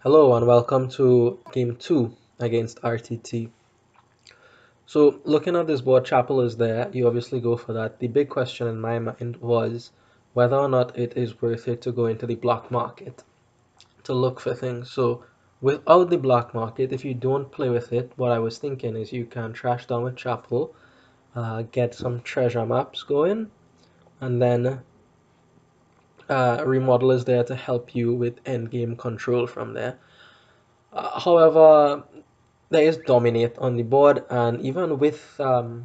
Hello and welcome to game 2 against RTT. So looking at this board, Chapel is there. You obviously go for that. The big question in my mind was whether or not it is worth it to go into the black market to look for things. So without the black market, if you don't play with it, what I was thinking is you can trash down with Chapel, get some treasure maps going, and then Remodel is there to help you with endgame control from there. However, there is dominate on the board, and even with 4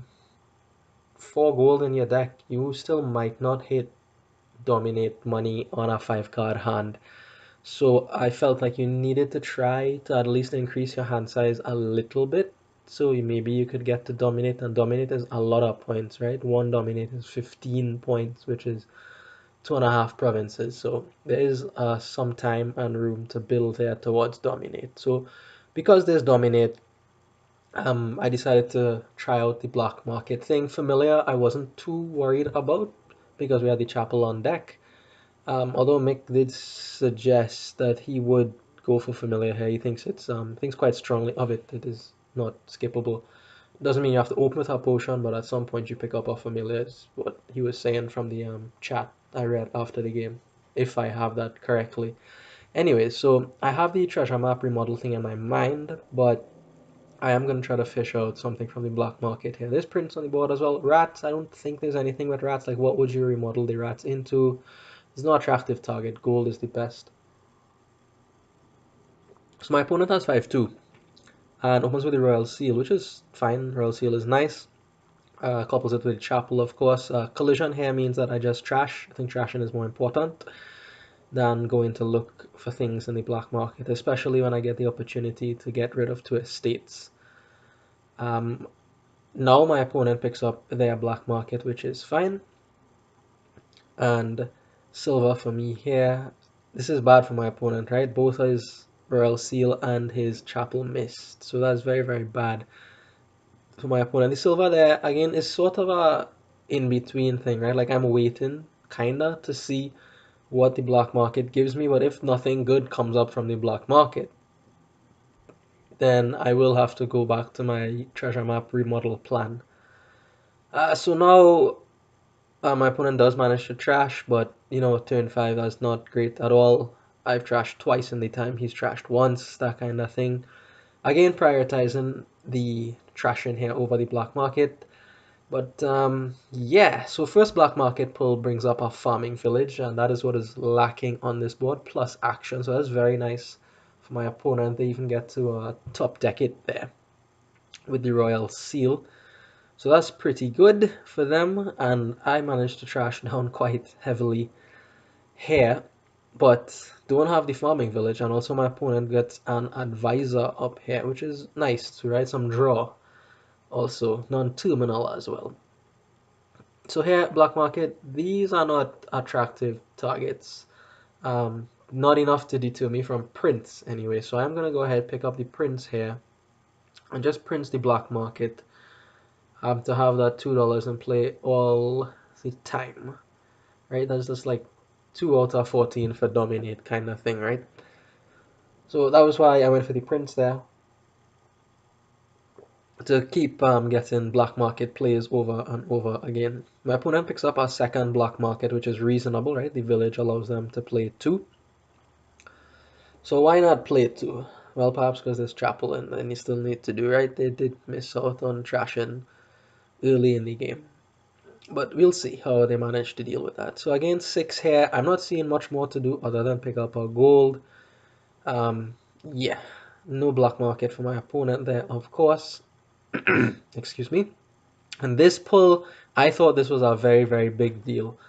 gold in your deck, you still might not hit dominate money on a 5 card hand. So I felt like you needed to try to at least increase your hand size a little bit. So maybe you could get to dominate, and dominate is a lot of points, right? One dominate is 15 points, which is 2.5 provinces. So there is some time and room to build there towards dominate. So because there's dominate, I decided to try out the black market thing. Familiar, I wasn't too worried about because we had the chapel on deck. Although Mick did suggest that he would go for familiar here. He thinks quite strongly of it. It is not skippable. Doesn't mean you have to open with a potion, but at some point you pick up a familiar. Is what he was saying from the chat I read after the game, if I have that correctly. Anyway, so I have the treasure map remodel thing in my mind, but I am going to try to fish out something from the black market here. There's prints on the board as well. Rats, I don't think there's anything with rats. Like, what would you remodel the rats into? There's no attractive target. Gold is the best. So my opponent has 5-2 and opens with the Royal Seal, which is fine. Royal Seal is nice. Couples it with Chapel, of course. Collision here means that I just trash. I think trashing is more important than going to look for things in the black market, especially when I get the opportunity to get rid of 2 estates. Um, Now my opponent picks up their black market, which is fine. And silver for me here. This is bad for my opponent, right? Both his Royal Seal and his Chapel missed. So that's very, very bad for my opponent. The silver there, again, is sort of a in-between thing, right? Like I'm waiting, kinda, to see what the black market gives me. But if nothing good comes up from the black market, then I will have to go back to my treasure map remodel plan. So now my opponent does manage to trash, but turn 5 that's not great at all. I've trashed twice in the time he's trashed once, that kind of thing. Again, prioritizing the trashing here over the black market. But yeah, so first black market pull brings up a farming village, and that is what is lacking on this board, plus action. So that's very nice for my opponent. They even get to top deck it there with the Royal Seal. So that's pretty good for them, and I managed to trash down quite heavily here, but don't have the farming village, and also my opponent gets an advisor up here, which is nice to write some draw. Also, non-terminal as well. So here, black market, these are not attractive targets. Not enough to deter me from prints anyway, so I'm gonna go ahead pick up the prints here and just print the black market. To have that $2 in play all the time, right? That's just like 2 out of 14 for dominate kind of thing, right? So that was why I went for the prints there to keep getting black market plays over and over again. My opponent picks up a second black market, which is reasonable, right? The village allows them to play 2. So why not play 2? Well, perhaps because there's chapel and then you still need to do, right? They did miss out on trashing early in the game. But we'll see how they manage to deal with that. So again, 6 here. I'm not seeing much more to do other than pick up a gold. Yeah, no black market for my opponent there, of course. Excuse me. And this pull, I thought this was a very, very big deal.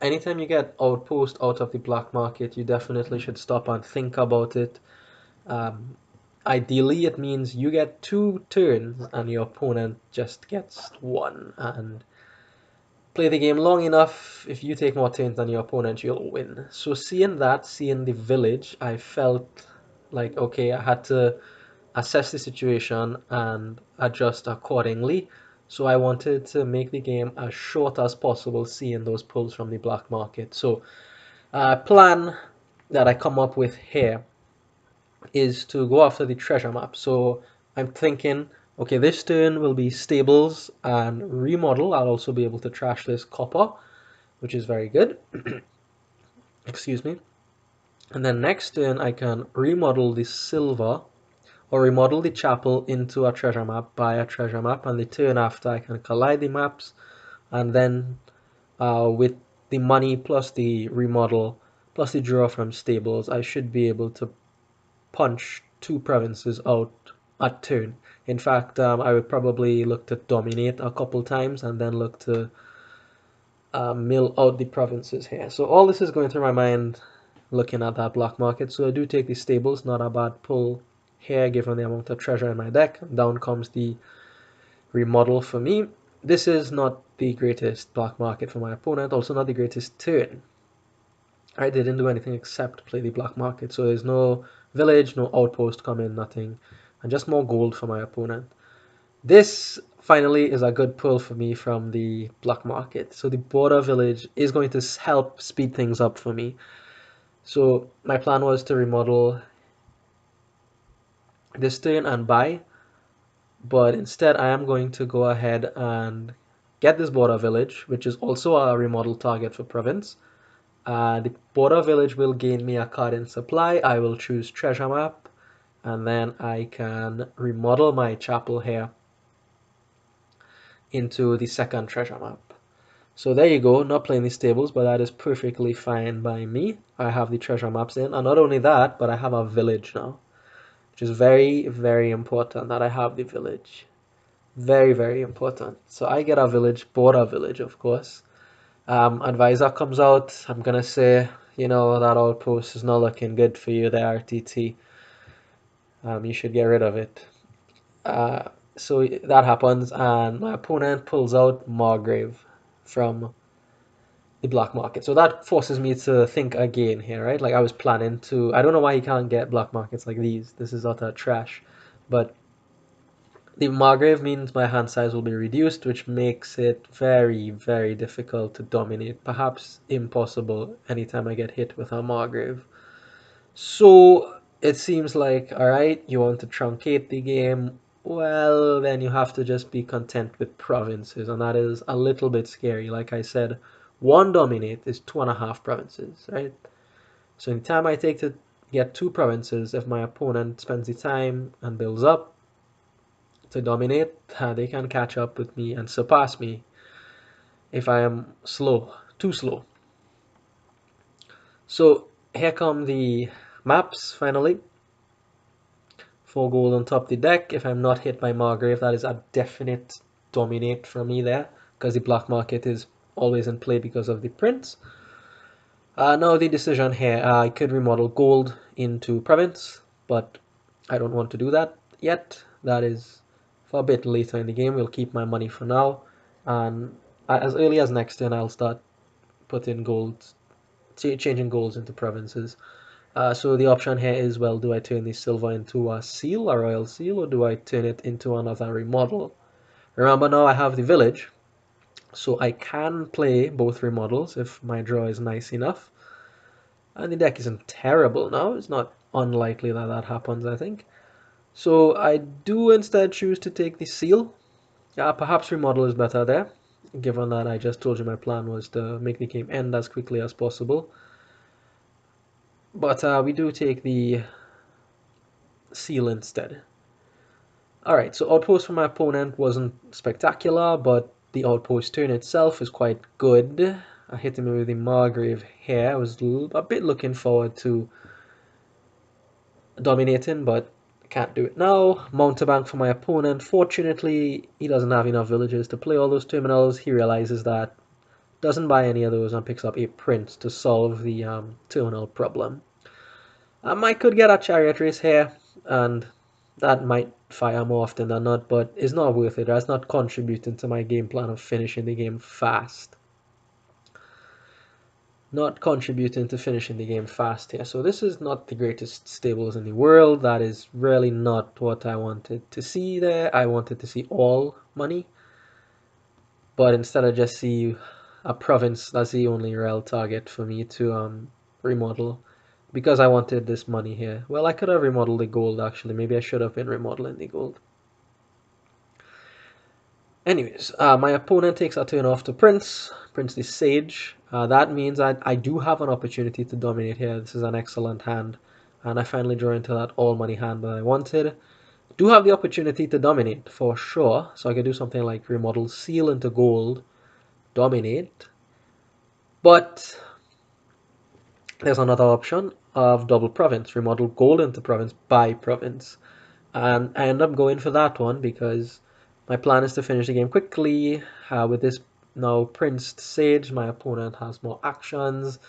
Anytime you get outpost out of the black market, you definitely should stop and think about it. Um, Ideally, it means you get 2 turns and your opponent just gets 1. And play the game long enough, if you take more turns than your opponent, you'll win. So seeing that, seeing the village, I felt like, okay, I had to assess the situation and adjust accordingly. So I wanted to make the game as short as possible, seeing those pulls from the black market. So plan that I come up with here is to go after the treasure map. So I'm thinking, okay, this turn will be stables and remodel. I'll also be able to trash this copper, which is very good. Excuse me. And then next turn I can remodel the silver or remodel the chapel into a treasure map, buy a treasure map, and the turn after I can collide the maps, and then with the money plus the remodel plus the draw from stables, I should be able to punch two provinces out at turn. In fact, I would probably look to dominate a couple times and then look to mill out the provinces here. So all this is going through my mind looking at that black market. So I do take the stables, not a bad pull here given the amount of treasure in my deck. Down comes the remodel for me. This is not the greatest black market for my opponent, also not the greatest turn. I didn't do anything except play the black market, so there's no village, no outpost coming, nothing, and just more gold for my opponent. This finally is a good pull for me from the black market. So the border village is going to help speed things up for me. So my plan was to remodel this turn and buy, but instead I am going to go ahead and get this border village, which is also a remodel target for province. The border village will gain me a card in supply. I will choose treasure map, and then I can remodel my chapel here into the second treasure map. So there you go, not playing the stables, but that is perfectly fine by me. I have the treasure maps in, and not only that, but I have a village now, which is very, very important that I have the village. Very, very important. So I get a village, border village, of course. Advisor comes out, I'm gonna say, you know, that outpost is not looking good for you there, RTT. You should get rid of it. So that happens, and my opponent pulls out Margrave from the black market. So that forces me to think again here, right? Like I was planning to, I don't know why he can't get black markets like these. This is utter trash. But the Margrave means my hand size will be reduced, which makes it very, very difficult to dominate. Perhaps impossible anytime I get hit with a Margrave. So it seems like, alright, you want to truncate the game. Well, then you have to just be content with provinces, and that is a little bit scary. Like I said, one dominate is 2.5 provinces, right? So in the time I take to get 2 provinces, if my opponent spends the time and builds up to dominate, they can catch up with me and surpass me if I am slow, too slow. So here come the maps finally. 4 gold on top of the deck. If I'm not hit by Margrave, that is a definite dominate for me there, because the black market is always in play because of the prince. Now the decision here, I could remodel gold into province, but I don't want to do that yet. That is for a bit later in the game. We'll keep my money for now, and as early as next turn I'll start putting gold, changing golds into provinces. So the option here is, well, do I turn the silver into a seal, a royal seal, or do I turn it into another remodel? Remember now I have the village, so I can play both remodels if my draw is nice enough. And the deck isn't terrible now. It's not unlikely that that happens, I think. So I do instead choose to take the seal. Yeah, perhaps remodel is better there, given that I just told you my plan was to make the game end as quickly as possible. But we do take the seal instead. Alright, so outpost for my opponent wasn't spectacular, but the outpost turn itself is quite good. I hit him with the Margrave here. I was a bit looking forward to dominating, but can't do it now. Mountebank for my opponent. Fortunately, he doesn't have enough villages to play all those terminals. He realizes that, doesn't buy any of those, and picks up a prince to solve the terminal problem. I could get a chariot race here, and that might fire more often than not, but it's not worth it. That's not contributing to my game plan of finishing the game fast. Not contributing to finishing the game fast here. So this is not the greatest stables in the world. That is really not what I wanted to see there. I wanted to see all money, but instead I just see a province. That's the only real target for me to remodel. because I wanted this money here. Well, I could have remodeled the gold actually. Maybe I should have been remodeling the gold. Anyways, my opponent takes a turn off to Prince. Prince the Sage. That means I do have an opportunity to dominate here. This is an excellent hand. And I finally draw into that all money hand that I wanted. Do have the opportunity to dominate for sure. So I could do something like remodel Seal into gold, dominate. But there's another option of double province, remodel gold into province by province. And I end up going for that one because my plan is to finish the game quickly. With this now Prince Sage, my opponent has more actions.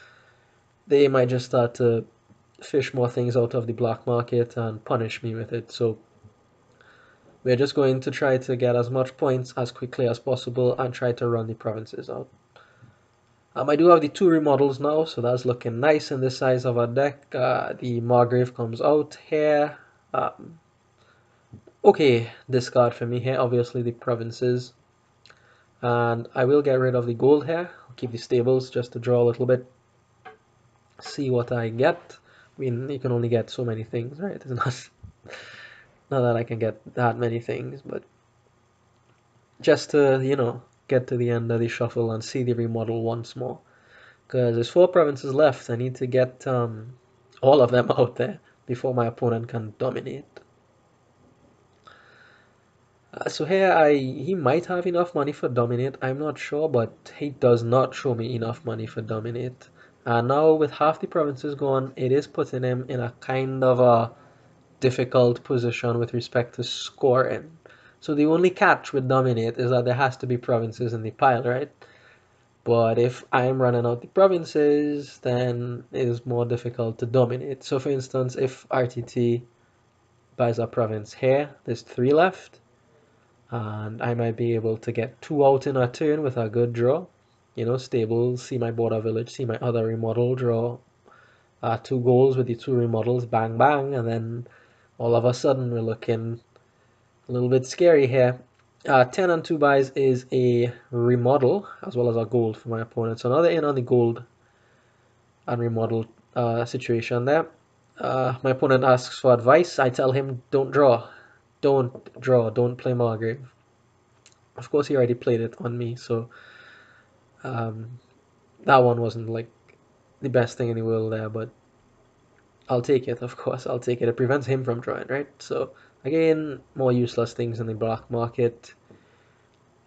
They might just start to fish more things out of the black market and punish me with it. So we're just going to try to get as much points as quickly as possible and try to run the provinces out. I do have the two remodels now, so that's looking nice in this size of a deck. The Margrave comes out here. Okay, discard for me here, obviously the provinces. And I will get rid of the gold here. I'll keep the stables just to draw a little bit. See what I get. I mean, you can only get so many things, right? It's not that I can get that many things, but just to, get to the end of the shuffle and see the remodel once more. Because there's four provinces left. I need to get all of them out there before my opponent can dominate. So here he might have enough money for dominate, I'm not sure, but he does not show me enough money for dominate. And now with half the provinces gone, it is putting him in a kind of a difficult position with respect to scoring. So the only catch with dominate is that there has to be provinces in the pile, right? But if I'm running out the provinces, then it is more difficult to dominate. So for instance, if RTT buys a province here, there's three left, and I might be able to get two out in a turn with a good draw. Stables, see my border village, see my other remodel, draw two goals with the two remodels, bang bang, and then all of a sudden we're looking a little bit scary here. 10 and 2 buys is a remodel as well as a gold for my opponent. So another in on the gold and remodel situation there. My opponent asks for advice. I tell him don't draw. Don't draw. Don't play Margrave. Of course, he already played it on me, so um, that one wasn't like the best thing in the world there, but I'll take it, of course, I'll take it. It prevents him from drawing, right? So, again, more useless things in the black market.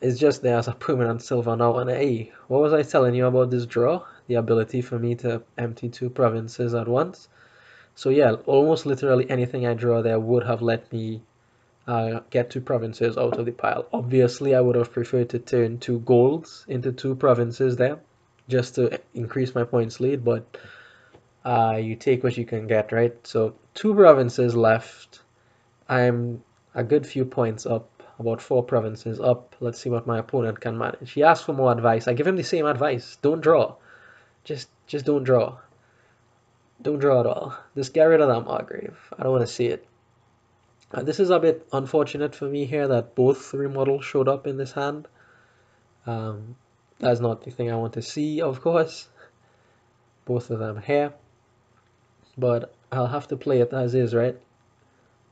It's just there as a permanent silver now. And hey, what was I telling you about this draw? The ability for me to empty two provinces at once. So yeah, almost literally anything I draw there would have let me get two provinces out of the pile. Obviously, I would have preferred to turn two golds into two provinces there, just to increase my points lead, but you take what you can get, right? So two provinces left. I'm a good few points up, about four provinces up. Let's see what my opponent can manage. He asks for more advice. I give him the same advice. Don't draw. Just don't draw. Don't draw at all. Just get rid of that Margrave. I don't want to see it. This is a bit unfortunate for me here that both remodels showed up in this hand. Um, that's not the thing I want to see, of course. Both of them here. But I'll have to play it as is, right?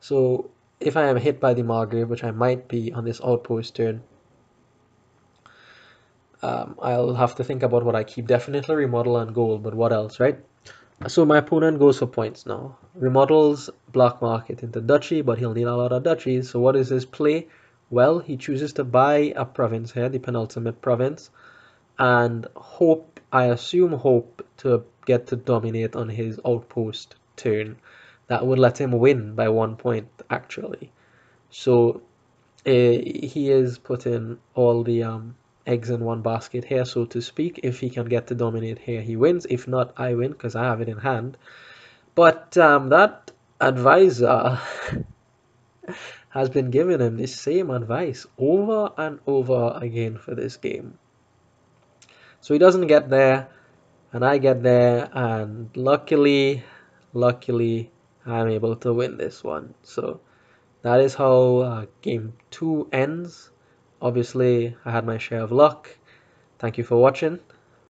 So if I am hit by the Margrave, which I might be on this outpost turn, I'll have to think about what I keep. Definitely remodel and gold, but what else, right? So my opponent goes for points now. Remodels black market into duchy, but he'll need a lot of duchies. So what is his play? Well, he chooses to buy a province here, the penultimate province, and I assume hope to get to dominate on his outpost turn. That would let him win by 1 point, actually. So he is putting all the eggs in one basket here, so to speak. If he can get to dominate here, he wins. If not, I win because I have it in hand. But that advisor has been giving him the same advice over and over again for this game. So he doesn't get there, and I get there, and luckily, I'm able to win this one. So that is how game 2 ends. Obviously, I had my share of luck. Thank you for watching.